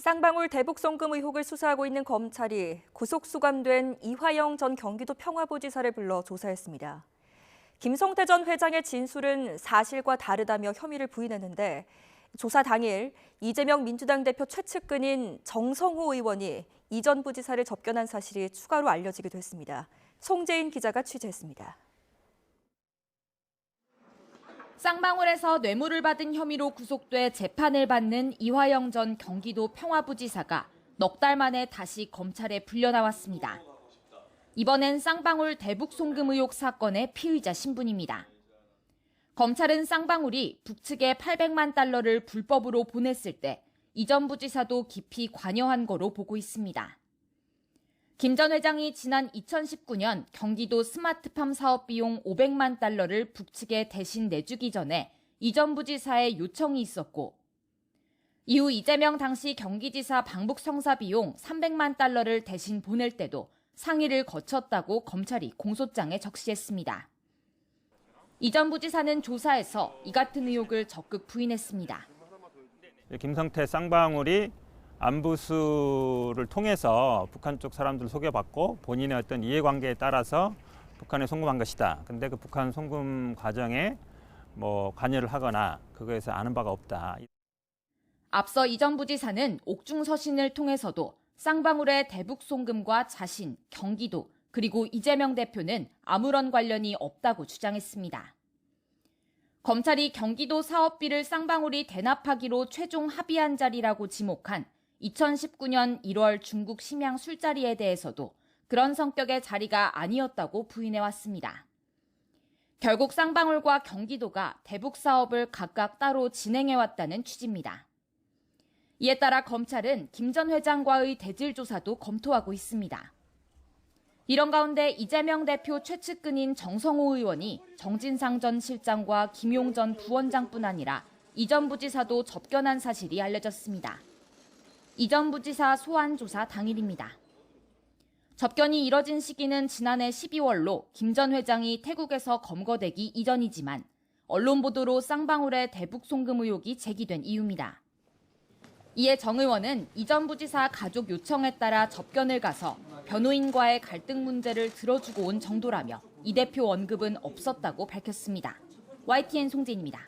쌍방울 대북송금 의혹을 수사하고 있는 검찰이 구속 수감된 이화영 전 경기도 평화부지사를 불러 조사했습니다. 김성태 전 회장의 진술은 사실과 다르다며 혐의를 부인했는데 조사 당일 이재명 민주당 대표 최측근인 정성호 의원이 이 전 부지사를 접견한 사실이 추가로 알려지기도 했습니다. 송재인 기자가 취재했습니다. 쌍방울에서 뇌물을 받은 혐의로 구속돼 재판을 받는 이화영 전 경기도 평화부지사가 넉 달 만에 다시 검찰에 불려나왔습니다. 이번엔 쌍방울 대북송금 의혹 사건의 피의자 신분입니다. 검찰은 쌍방울이 북측에 800만 달러를 불법으로 보냈을 때 이 전 부지사도 깊이 관여한 거로 보고 있습니다. 김 전 회장이 지난 2019년 경기도 스마트팜 사업 비용 500만 달러를 북측에 대신 내주기 전에 이 전 부지사의 요청이 있었고, 이후 이재명 당시 경기지사 방북 성사 비용 300만 달러를 대신 보낼 때도 상의를 거쳤다고 검찰이 공소장에 적시했습니다. 이 전 부지사는 조사에서 이 같은 의혹을 적극 부인했습니다. 김성태 쌍방울이 안부수를 통해서 북한 쪽 사람들을 속여받고 본인의 어떤 이해관계에 따라서 북한에 송금한 것이다. 근데 그 북한 송금 과정에 관여를 하거나 그거에서 아는 바가 없다. 앞서 이 전 부지사는 옥중 서신을 통해서도 쌍방울의 대북 송금과 자신, 경기도, 그리고 이재명 대표는 아무런 관련이 없다고 주장했습니다. 검찰이 경기도 사업비를 쌍방울이 대납하기로 최종 합의한 자리라고 지목한 2019년 1월 중국 심양 술자리에 대해서도 그런 성격의 자리가 아니었다고 부인해왔습니다. 결국 쌍방울과 경기도가 대북 사업을 각각 따로 진행해왔다는 취지입니다. 이에 따라 검찰은 김 전 회장과의 대질 조사도 검토하고 있습니다. 이런 가운데 이재명 대표 최측근인 정성호 의원이 정진상 전 실장과 김용 전 부원장뿐 아니라 이 전 부지사도 접견한 사실이 알려졌습니다. 이 전 부지사 소환 조사 당일입니다. 접견이 이뤄진 시기는 지난해 12월로 김 전 회장이 태국에서 검거되기 이전이지만 언론 보도로 쌍방울의 대북 송금 의혹이 제기된 이유입니다. 이에 정 의원은 이 전 부지사 가족 요청에 따라 접견을 가서 변호인과의 갈등 문제를 들어주고 온 정도라며 이 대표 언급은 없었다고 밝혔습니다. YTN 송재인입니다.